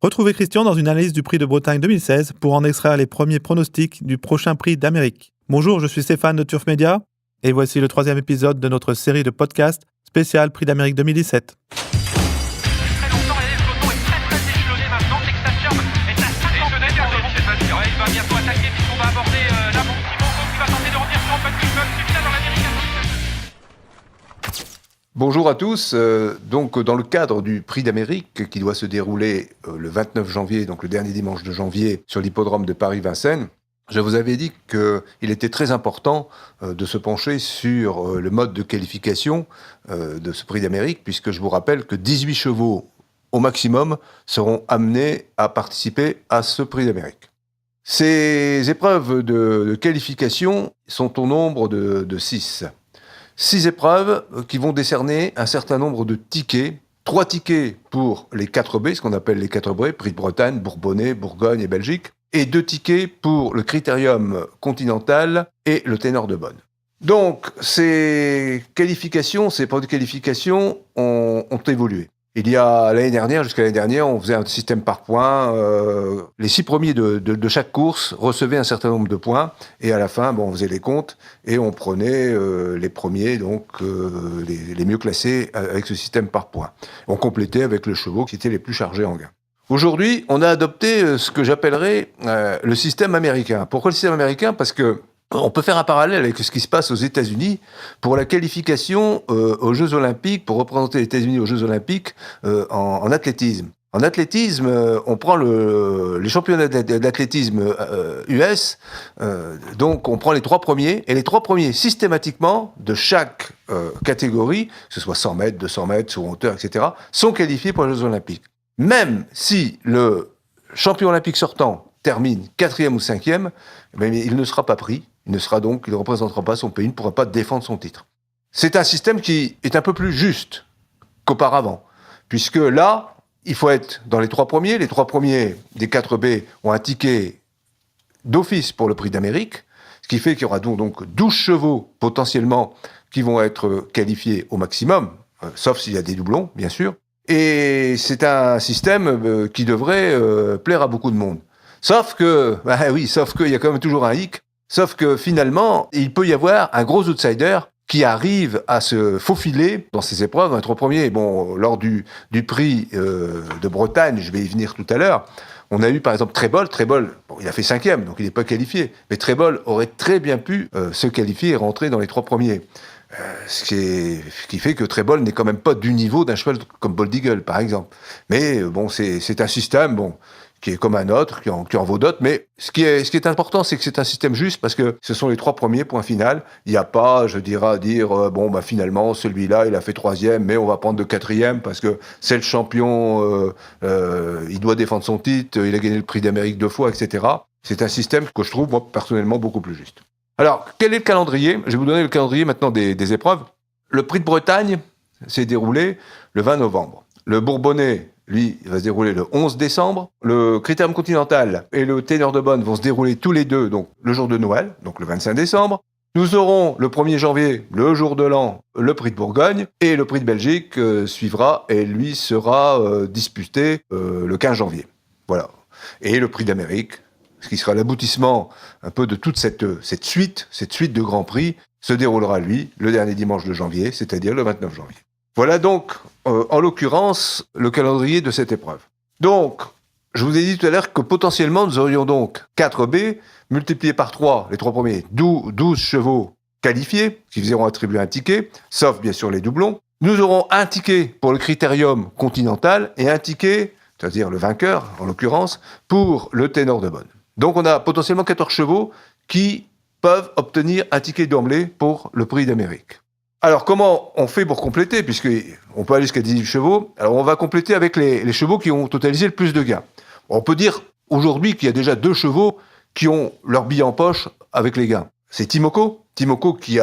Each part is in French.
Retrouvez Christian dans une analyse du Prix de Bretagne 2016 pour en extraire les premiers pronostics du prochain Prix d'Amérique. Bonjour, je suis Stéphane de Turf Media et voici le 3e épisode de notre série de podcasts spécial Prix d'Amérique 2017. Bonjour à tous. Donc, dans le cadre du Prix d'Amérique qui doit se dérouler le 29 janvier, donc le dernier dimanche de janvier, sur l'hippodrome de Paris-Vincennes, je vous avais dit qu'il était très important de se pencher sur le mode de qualification de ce Prix d'Amérique, puisque je vous rappelle que 18 chevaux au maximum seront amenés à participer à ce Prix d'Amérique. Ces épreuves de qualification sont au nombre de 6. 6 épreuves qui vont décerner un certain nombre de tickets. 3 tickets pour les 4B, ce qu'on appelle les 4B, Prix de Bretagne, Bourbonnais, Bourgogne et Belgique. Et 2 tickets pour le Critérium Continental et le Ténor de Beaune. Donc, ces épreuves de qualification ont évolué. Il y a jusqu'à l'année dernière, on faisait un système par points. Les 6 premiers de chaque course recevaient un certain nombre de points. Et à la fin, on faisait les comptes et on prenait les premiers, donc les mieux classés avec ce système par points. On complétait avec les chevaux qui étaient les plus chargés en gain. Aujourd'hui, on a adopté ce que j'appellerais le système américain. Pourquoi le système américain ? Parce que on peut faire un parallèle avec ce qui se passe aux États-Unis pour la qualification aux Jeux Olympiques, pour représenter les États-Unis aux Jeux Olympiques en athlétisme. En athlétisme, on prend les championnats d'athlétisme US, donc on prend les 3 premiers, et les 3 premiers, systématiquement, de chaque catégorie, que ce soit 100 mètres, 200 mètres, sur hauteur, etc., sont qualifiés pour les Jeux Olympiques. Même si le champion olympique sortant termine 4e ou 5e, il ne sera pas pris. Il ne représentera pas son pays, il ne pourra pas défendre son titre. C'est un système qui est un peu plus juste qu'auparavant, puisque là, il faut être dans les 3 premiers. Les 3 premiers des 4B ont un ticket d'office pour le Prix d'Amérique, ce qui fait qu'il y aura donc 12 chevaux potentiellement qui vont être qualifiés au maximum, sauf s'il y a des doublons, bien sûr. Et c'est un système qui devrait plaire à beaucoup de monde. Sauf qu'il y a quand même toujours un hic. Sauf que finalement, il peut y avoir un gros outsider qui arrive à se faufiler dans ces épreuves, dans les 3 premiers. Lors du prix de Bretagne, je vais y venir tout à l'heure, on a eu par exemple Trébol. Trébol, il a fait 5e, donc il n'est pas qualifié. Mais Trébol aurait très bien pu se qualifier et rentrer dans les 3 premiers. Ce qui fait que Trébol n'est quand même pas du niveau d'un cheval comme Bold Eagle, par exemple. Mais c'est un système, qui est comme un autre, qui en vaut d'autres. Mais ce qui est important, c'est que c'est un système juste, parce que ce sont les 3 premiers, point final. Il n'y a pas, je dirais, à dire, finalement, celui-là, il a fait 3e, mais on va prendre de 4e, parce que c'est le champion, il doit défendre son titre, il a gagné le Prix d'Amérique 2 fois, etc. C'est un système que je trouve, moi, personnellement, beaucoup plus juste. Alors, quel est le calendrier ? Je vais vous donner le calendrier maintenant des épreuves. Le Prix de Bretagne s'est déroulé le 20 novembre. Le Bourbonnais, lui, va se dérouler le 11 décembre. Le Critérium Continental et le Ténor de Beaune vont se dérouler tous les deux, donc le jour de Noël, donc le 25 décembre. Nous aurons le 1er janvier, le jour de l'an, le Prix de Bourgogne, et le Prix de Belgique suivra, et lui sera disputé le 15 janvier. Voilà. Et le Prix d'Amérique, ce qui sera l'aboutissement un peu de toute cette suite de grands prix, se déroulera, lui, le dernier dimanche de janvier, c'est-à-dire le 29 janvier. Voilà donc, en l'occurrence, le calendrier de cette épreuve. Donc, je vous ai dit tout à l'heure que potentiellement, nous aurions donc 4B, multiplié par 3, les 3 premiers, 12 chevaux qualifiés, qui verront attribuer un ticket, sauf bien sûr les doublons. Nous aurons un ticket pour le Critérium Continental et un ticket, c'est-à-dire le vainqueur, en l'occurrence, pour le Ténor de Beaune. Donc on a potentiellement 14 chevaux qui peuvent obtenir un ticket d'emblée pour le Prix d'Amérique. Alors comment on fait pour compléter, puisqu'on peut aller jusqu'à 18 chevaux. Alors on va compléter avec les chevaux qui ont totalisé le plus de gains. On peut dire aujourd'hui qu'il y a déjà 2 chevaux qui ont leur billet en poche avec les gains. C'est Timoko qui est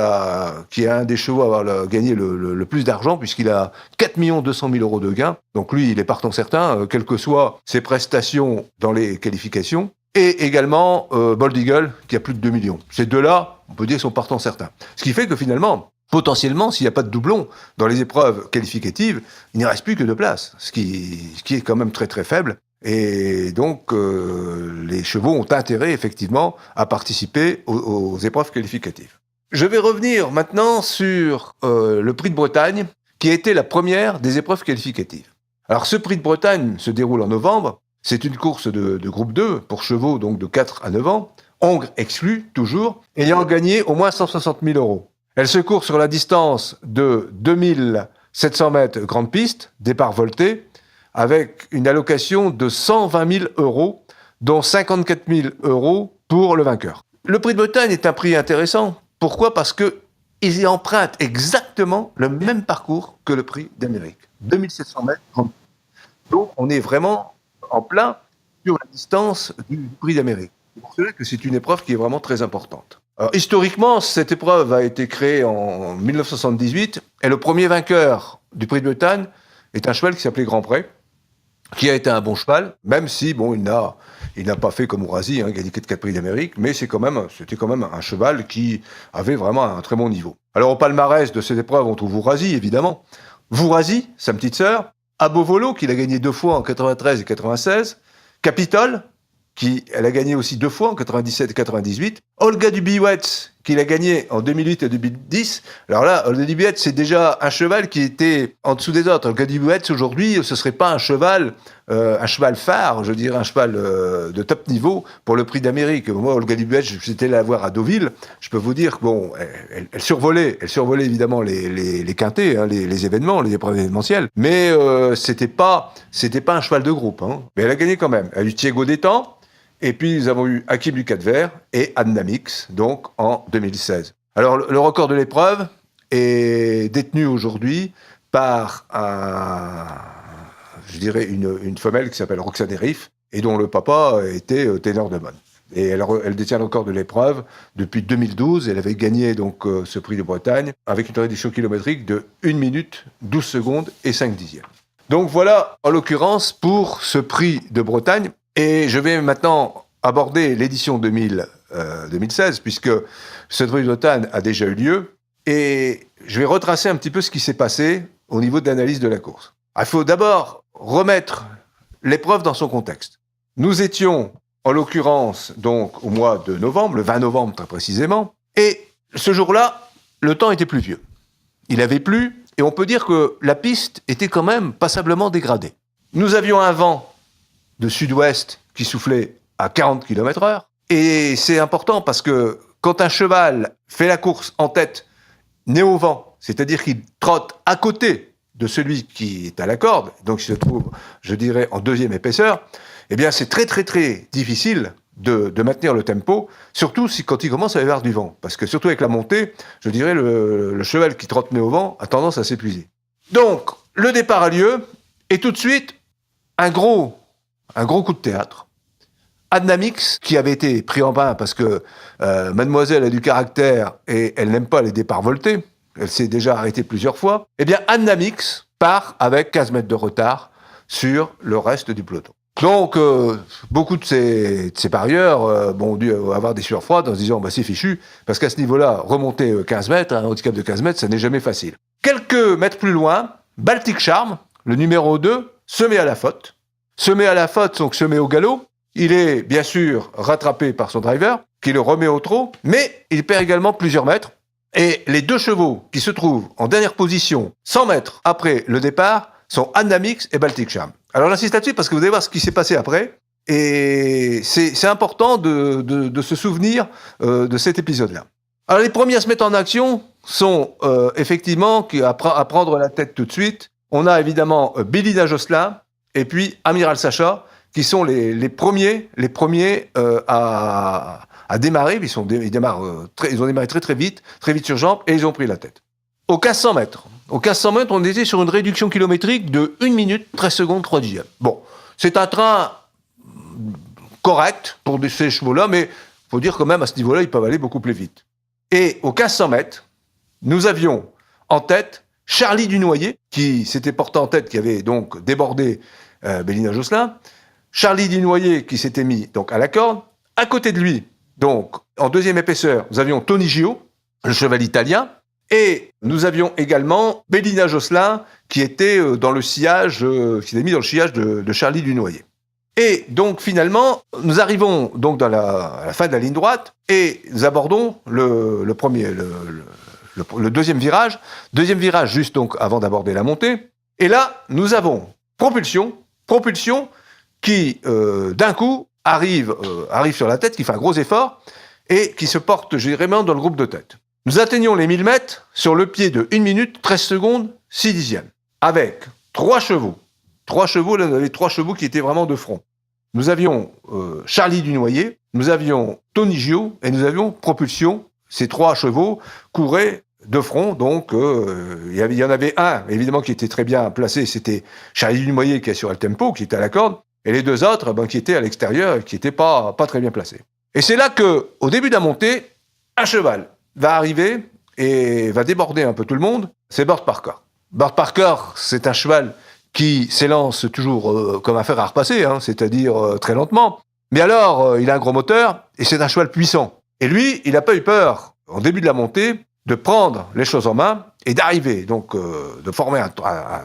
un des chevaux à avoir gagné le plus d'argent, puisqu'il a 4 200 000 euros de gains. Donc lui, il est partant certain, quelles que soient ses prestations dans les qualifications. Et également Bold Eagle, qui a plus de 2 millions. Ces deux-là, on peut dire, sont partants certains. Ce qui fait que finalement, potentiellement, s'il n'y a pas de doublon dans les épreuves qualificatives, il n'y reste plus que 2 places, ce qui est quand même très très faible. Et donc, les chevaux ont intérêt, effectivement, à participer aux épreuves qualificatives. Je vais revenir maintenant sur le Prix de Bretagne, qui a été la première des épreuves qualificatives. Alors, ce Prix de Bretagne se déroule en novembre. C'est une course de groupe 2 pour chevaux donc de 4 à 9 ans, hongres exclus, toujours, ayant gagné au moins 160 000 €. Elle se court sur la distance de 2700 mètres grande piste, départ volté, avec une allocation de 120 000 €, dont 54 000 € pour le vainqueur. Le Prix de Bretagne est un prix intéressant. Pourquoi ? Parce qu'ils y empruntent exactement le même parcours que le Prix d'Amérique. 2700 mètres grande piste. Donc, on est vraiment en plein sur la distance du Prix d'Amérique. C'est pour cela que c'est une épreuve qui est vraiment très importante. Alors, historiquement, cette épreuve a été créée en 1978 et le premier vainqueur du Prix de Bretagne est un cheval qui s'appelait Grand Pré, qui a été un bon cheval, même si bon, il n'a pas fait comme Ourasi, gagné 4 Prix d'Amérique, mais c'était quand même un cheval qui avait vraiment un très bon niveau. Alors au palmarès de cette épreuve, on trouve Ourasi, évidemment. Vourasi, sa petite sœur, Abovolo, qu'il a gagné 2 fois en 93 et 96, Capitole, elle a gagné aussi 2 fois en 97 et 98, Olga Dubiouette, qu'il a gagné en 2008 et 2010. Alors là, Olga Dubiouette, c'est déjà un cheval qui était en dessous des autres. Olga Dubiouette, aujourd'hui, ce serait pas un cheval phare, je dirais un cheval de top niveau pour le Prix d'Amérique. Moi, Olga Dubiouette, j'étais la voir à Deauville. Je peux vous dire que bon, elle survolait évidemment les quintés, les événements, les épreuves événementielles. Mais c'était pas un cheval de groupe. Mais elle a gagné quand même. Elle a eu Thiego Détang. Et puis, nous avons eu Hakim du Cap-Vert et Annamix, donc en 2016. Alors, le record de l'épreuve est détenu aujourd'hui par une femelle qui s'appelle Roxane Herif et dont le papa était ténor de mode. Et elle détient le record de l'épreuve depuis 2012. Elle avait gagné donc ce Prix de Bretagne avec une réduction kilométrique de 1 minute, 12 secondes et 5 dixièmes. Donc voilà, en l'occurrence, pour ce Prix de Bretagne. Et je vais maintenant aborder l'édition 2016, puisque ce Prix de Bretagne a déjà eu lieu, et je vais retracer un petit peu ce qui s'est passé au niveau de l'analyse de la course. Il faut d'abord remettre l'épreuve dans son contexte. Nous étions, en l'occurrence, donc au mois de novembre, le 20 novembre très précisément, et ce jour-là, le temps était pluvieux. Il avait plu, et on peut dire que la piste était quand même passablement dégradée. Nous avions un vent de sud-ouest qui soufflait à 40 km/h. Et c'est important parce que quand un cheval fait la course en tête, né au vent, c'est-à-dire qu'il trotte à côté de celui qui est à la corde, donc il se trouve, je dirais, en deuxième épaisseur, eh bien c'est très très très difficile de maintenir le tempo, surtout quand il commence à y avoir du vent. Parce que surtout avec la montée, je dirais, le cheval qui trotte né au vent a tendance à s'épuiser. Donc, le départ a lieu, et tout de suite, un gros coup de théâtre. Annamix, qui avait été pris en main parce que mademoiselle a du caractère et elle n'aime pas les départs voltés, elle s'est déjà arrêtée plusieurs fois, eh bien Annamix part avec 15 mètres de retard sur le reste du peloton. Donc, beaucoup de ces parieurs ont dû avoir des sueurs froides en se disant c'est fichu, parce qu'à ce niveau-là, remonter 15 mètres, un handicap de 15 mètres, ça n'est jamais facile. Quelques mètres plus loin, Baltic Charm, le numéro 2, se met à la faute, donc se met au galop. Il est bien sûr rattrapé par son driver, qui le remet au trot, mais il perd également plusieurs mètres. Et les 2 chevaux qui se trouvent en dernière position, 100 mètres après le départ, sont Annamix et Baltic Charm. Alors j'insiste là-dessus parce que vous allez voir ce qui s'est passé après. Et c'est important de se souvenir de cet épisode-là. Alors les premiers à se mettre en action sont effectivement à prendre la tête tout de suite. On a évidemment Bélina Josselin, et puis Amiral Sacha, qui sont les premiers à démarrer. Ils ont démarré très très vite sur jambes, et ils ont pris la tête. Au 1500 mètres, on était sur une réduction kilométrique de 1 minute, 13 secondes, 3 dixièmes. Bon, c'est un train correct pour ces chevaux-là, mais il faut dire quand même, à ce niveau-là, ils peuvent aller beaucoup plus vite. Et au 1500 mètres, nous avions en tête Charlie Dunoyer, qui s'était porté en tête, qui avait donc débordé Bélina Josselin. Charlie Dunoyer qui s'était mis donc à la corde. À côté de lui, donc en deuxième épaisseur, nous avions Tony Gio, le cheval italien. Et nous avions également Bélina Josselin qui était dans le sillage, qui s'était mis dans le sillage de Charlie Dunoyer. Et donc finalement, nous arrivons donc à la fin de la ligne droite et nous abordons le deuxième virage. Deuxième virage juste donc avant d'aborder la montée. Et là, nous avons propulsion qui d'un coup arrive sur la tête, qui fait un gros effort et qui se porte généralement dans le groupe de tête. Nous atteignons les 1000 mètres sur le pied de 1 minute, 13 secondes, 6 dixièmes, avec 3 chevaux. 3 chevaux, là, on avait 3 chevaux qui étaient vraiment de front. Nous avions Charlie Dunoyer, nous avions Tony Gio et nous avions Propulsion. Ces 3 chevaux couraient de front, donc il y en avait un, évidemment, qui était très bien placé, c'était Charlie Dunoyer qui assurait le tempo, qui était à la corde, et les 2 autres, qui étaient à l'extérieur et qui n'étaient pas très bien placés. Et c'est là qu'au début de la montée, un cheval va arriver et va déborder un peu tout le monde, c'est Burt Parker. Burt Parker, c'est un cheval qui s'élance toujours comme un fer à repasser, c'est-à-dire très lentement. Mais alors, il a un gros moteur, et c'est un cheval puissant. Et lui, il n'a pas eu peur, en début de la montée, de prendre les choses en main et d'arriver, donc de former un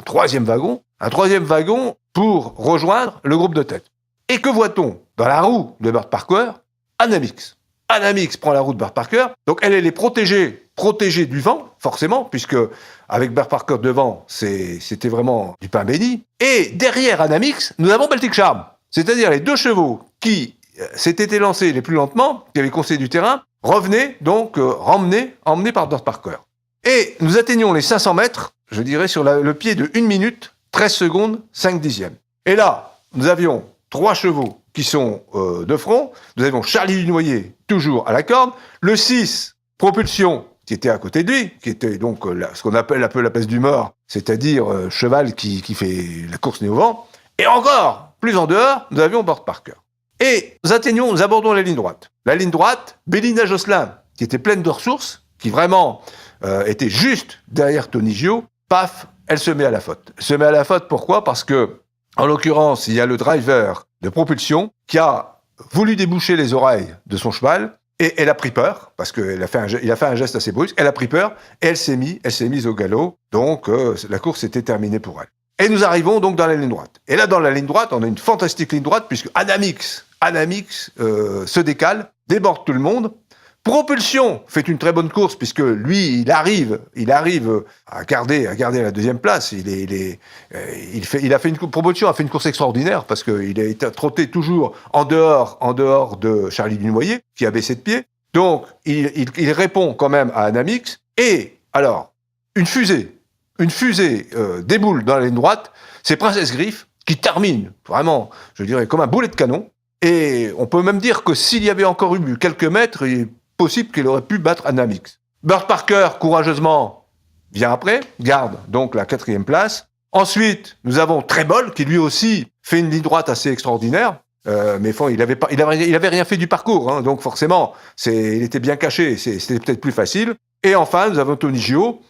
troisième wagon pour rejoindre le groupe de tête. Et que voit-on dans la roue de Burt Parker? Anamix. Anamix prend la roue de Burt Parker, donc elle est protégée du vent, forcément, puisque avec Burt Parker devant, c'était vraiment du pain béni. Et derrière Anamix, nous avons Baltic Charm, c'est-à-dire les 2 chevaux qui s'étaient élancés les plus lentement, qui avaient conseillé du terrain, revenaient donc emmenés par Burt Parker. Et nous atteignons les 500 mètres, je dirais, sur le pied de 1 minute, 13 secondes, 5 dixièmes. Et là, nous avions 3 chevaux qui sont de front. Nous avions Charlie Dunoyer, toujours à la corde. Le 6, Propulsion, qui était à côté de lui, qui était donc ce qu'on appelle un peu la place du mort, c'est-à-dire cheval qui fait la course nez au vent. Et encore plus en dehors, nous avions Burt Parker. Et nous abordons la ligne droite. La ligne droite, Bélina Josselin, qui était pleine de ressources, qui vraiment était juste derrière Tony Gio, paf, elle se met à la faute. Elle se met à la faute, pourquoi? Parce que, en l'occurrence, il y a le driver de Propulsion qui a voulu déboucher les oreilles de son cheval et elle a pris peur parce qu'il a fait un geste assez brusque. Elle a pris peur et elle s'est mise au galop. Donc la course était terminée pour elle. Et nous arrivons donc dans la ligne droite. Et là, dans la ligne droite, on a une fantastique ligne droite puisque Anamix se décale, déborde tout le monde. Propulsion fait une très bonne course puisque lui, il arrive à garder la deuxième place. Propulsion a fait une course extraordinaire parce qu'il a été trotté toujours en dehors de Charlie Dunoyer qui a baissé de pied. Donc, il répond quand même à Anamix. Et alors, une fusée déboule dans la ligne droite. C'est Princesse Griffe qui termine vraiment, je dirais, comme un boulet de canon. Et on peut même dire que s'il y avait encore eu quelques mètres, il est possible qu'il aurait pu battre Anamix. Burt Parker, courageusement, vient après, garde donc la 4e place. Ensuite, nous avons Trebol, qui lui aussi fait une ligne droite assez extraordinaire. Mais il avait rien fait du parcours, donc forcément, il était bien caché, c'était peut-être plus facile. Et enfin, nous avons Tony Gio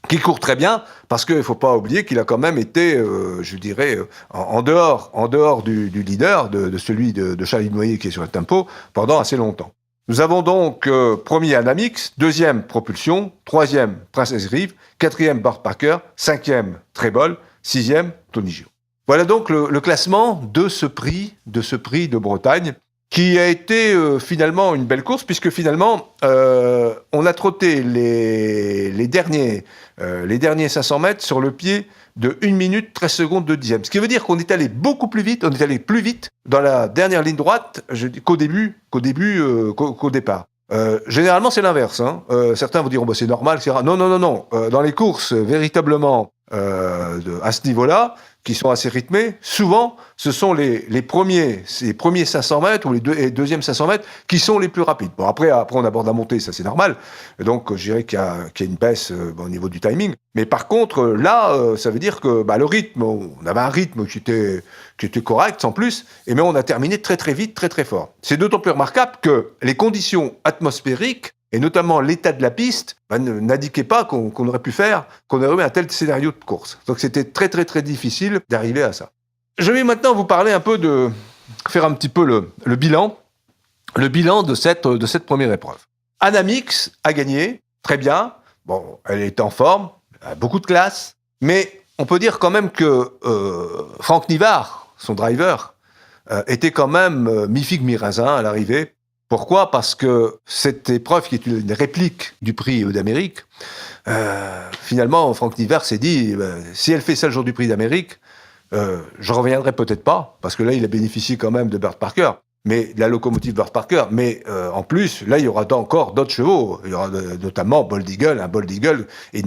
qui court très bien, parce qu'il ne faut pas oublier qu'il a quand même été, je dirais, en dehors du leader, de celui de Charlie Dunoyer qui est sur le tempo, pendant assez longtemps. Nous avons donc premier Anamix, 2e Propulsion, 3e Princesse Griffe, 4e Burt Parker, 5e Trebol, 6e Tony Gio. Voilà donc le classement de ce prix de Bretagne, qui a été finalement une belle course, puisque finalement, on a trotté les derniers 500 mètres sur le pied de 1 minute 13 secondes de dixième. Ce qui veut dire qu'on est allé beaucoup plus vite, on est allé plus vite dans la dernière ligne droite qu'au départ. Généralement, c'est l'inverse. Certains vous diront, c'est normal, etc. Non. Dans les courses véritablement à ce niveau-là, qui sont assez rythmés, souvent, ce sont les premiers 500 mètres ou les deuxièmes 500 mètres qui sont les plus rapides. Bon, après on aborde la montée, ça c'est normal. Donc, je dirais qu'il y a une baisse au niveau du timing. Mais par contre, là, ça veut dire que le rythme, on avait un rythme qui était correct, sans plus, mais on a terminé très très vite, très très fort. C'est d'autant plus remarquable que les conditions atmosphériques, et notamment l'état de la piste, n'indiquait pas qu'on aurait eu un tel scénario de course. Donc c'était très très très difficile d'arriver à ça. Je vais maintenant vous parler un peu faire un petit peu le bilan de cette première épreuve. Anamix a gagné, très bien. Bon, elle est en forme, elle a beaucoup de classe, mais on peut dire quand même que Franck Nivard, son driver, était quand même mi-figue mi-raisin à l'arrivée. Pourquoi ? Parce que cette épreuve, qui est une réplique du prix d'Amérique, finalement, Franck Nivert s'est dit, si elle fait ça le jour du prix d'Amérique, je reviendrai peut-être pas, parce que là, il a bénéficié quand même de Burt Parker, mais de la locomotive Burt Parker. Mais en plus, là, il y aura encore d'autres chevaux. Il y aura notamment Bold Eagle, un Bold Eagle, et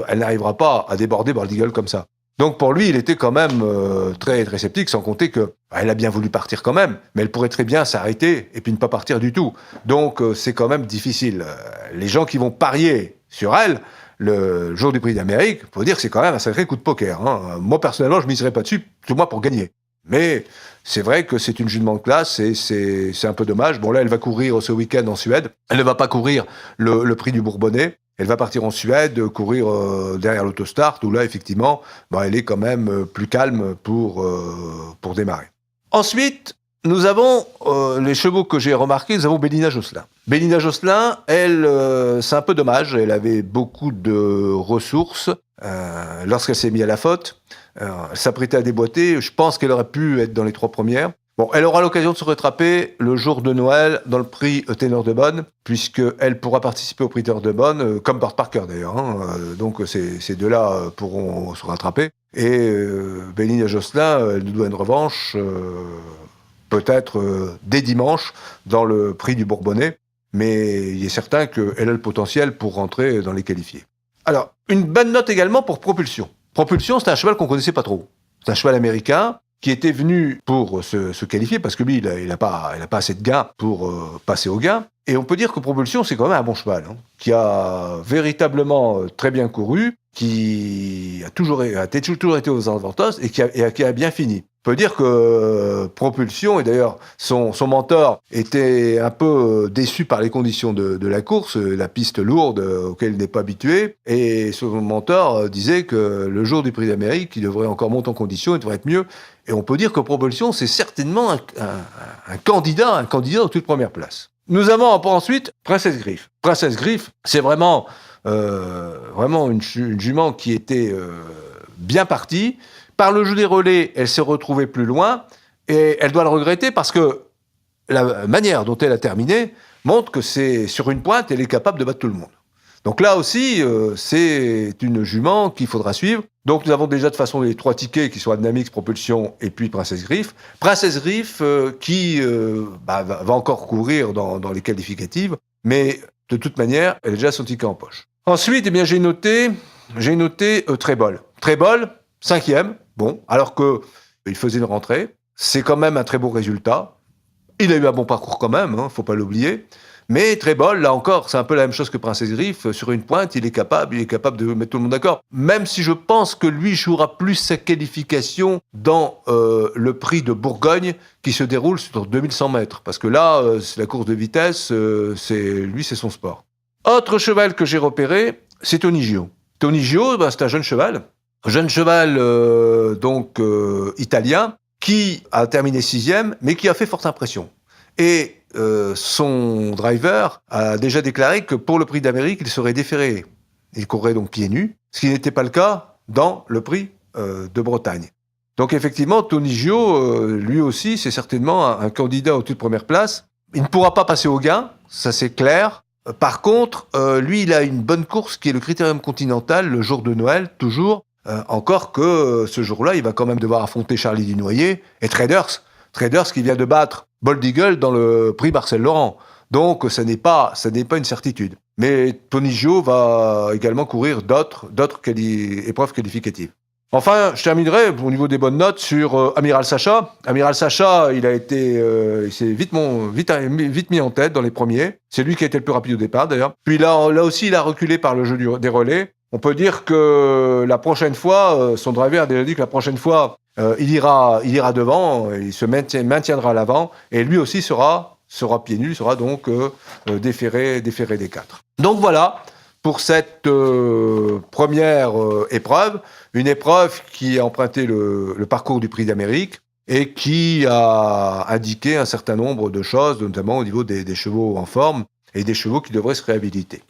elle n'arrivera pas à déborder Bold Eagle comme ça. Donc pour lui, il était quand même très, très sceptique, sans compter que elle a bien voulu partir quand même, mais elle pourrait très bien s'arrêter et puis ne pas partir du tout. Donc c'est quand même difficile. Les gens qui vont parier sur elle, le jour du prix d'Amérique, faut dire que c'est quand même un sacré coup de poker. Hein. Moi, personnellement, je miserais pas dessus, tout moi pour gagner. Mais c'est vrai que c'est une jument de classe et c'est un peu dommage. Bon, là, elle va courir ce week-end en Suède. Elle ne va pas courir le prix du Bourbonnais. Elle va partir en Suède, courir derrière l'autostart, où là, effectivement, elle est quand même plus calme pour démarrer. Ensuite, nous avons les chevaux que j'ai remarqués, nous avons Bélina Josselin. Bélina Josselin, elle, c'est un peu dommage, elle avait beaucoup de ressources lorsqu'elle s'est mise à la faute. Elle s'apprêtait à déboîter, je pense qu'elle aurait pu être dans les 3 premières. Bon, elle aura l'occasion de se rattraper le jour de Noël dans le prix Ténor de Bonne, puisqu'elle pourra participer au prix Ténor de Bonne, comme Burt Parker d'ailleurs. Hein. Donc ces deux-là pourront se rattraper. Et Bélina Josselin, elle nous doit une revanche, peut-être dès dimanche, dans le prix du Bourbonnais. Mais il est certain qu'elle a le potentiel pour rentrer dans les qualifiés. Alors, une bonne note également pour Propulsion. Propulsion, c'est un cheval qu'on ne connaissait pas trop. C'est un cheval américain qui était venu pour se qualifier, parce que lui, il n'a pas assez de gains pour passer au gain. Et on peut dire que Propulsion, c'est quand même un bon cheval, hein, qui a véritablement très bien couru, qui a toujours été aux avantages et qui a bien fini. On peut dire que Propulsion, et d'ailleurs son mentor était un peu déçu par les conditions de la course, la piste lourde auquel il n'est pas habitué, et son mentor disait que le jour du prix d'Amérique, il devrait encore monter en condition, il devrait être mieux. Et on peut dire que Propulsion, c'est certainement un candidat aux toutes premières places. Nous avons ensuite Princesse Griffe. Princesse Griffe, c'est vraiment une jument qui était bien partie. Par le jeu des relais, elle s'est retrouvée plus loin et elle doit le regretter parce que la manière dont elle a terminé montre que c'est sur une pointe, elle est capable de battre tout le monde. Donc là aussi, c'est une jument qu'il faudra suivre. Donc nous avons déjà de toute façon les 3 tickets qui sont Dynamix, Propulsion et puis Princesse Griffe. Princesse Griffe qui va encore courir dans les qualificatives, mais de toute manière, elle a déjà son ticket en poche. Ensuite, eh bien, j'ai noté Trébol. Trébol, 5e, bon, alors qu'il faisait une rentrée. C'est quand même un très beau résultat. Il a eu un bon parcours quand même, faut pas l'oublier. Mais Trébol, là encore, c'est un peu la même chose que Princesse Griffe. Sur une pointe, il est capable de mettre tout le monde d'accord. Même si je pense que lui jouera plus sa qualification dans le prix de Bourgogne qui se déroule sur 2100 mètres. Parce que là, c'est la course de vitesse, c'est son sport. Autre cheval que j'ai repéré, c'est Tony Gio. Tony Gio, c'est un jeune cheval. Italien, qui a terminé 6e, mais qui a fait forte impression. Et son driver a déjà déclaré que pour le prix d'Amérique, il serait déféré. Il courrait donc pieds nus, ce qui n'était pas le cas dans le prix de Bretagne. Donc effectivement, Tony Gio, lui aussi, c'est certainement un candidat aux toutes premières places. Il ne pourra pas passer au gain, ça c'est clair. Par contre, lui, il a une bonne course qui est le Critérium Continental, le jour de Noël, toujours. Encore que ce jour-là, il va quand même devoir affronter Charlie Dunoyer et Traders qui vient de battre Bold Eagle dans le prix Marcel Laurent. Donc, ça n'est pas une certitude. Mais Tony Gio va également courir d'autres épreuves qualificatives. Enfin, je terminerai au niveau des bonnes notes sur Amiral Sacha. Amiral Sacha, il s'est vite mis en tête dans les premiers. C'est lui qui a été le plus rapide au départ, d'ailleurs. Puis là aussi, il a reculé par le jeu des relais. On peut dire que la prochaine fois, son driver a déjà dit que la prochaine fois, il ira devant, il se maintiendra à l'avant, et lui aussi sera pieds nus, sera donc déféré des 4. Donc voilà pour cette première épreuve, une épreuve qui a emprunté le parcours du Prix d'Amérique et qui a indiqué un certain nombre de choses, notamment au niveau des chevaux en forme et des chevaux qui devraient se réhabiliter.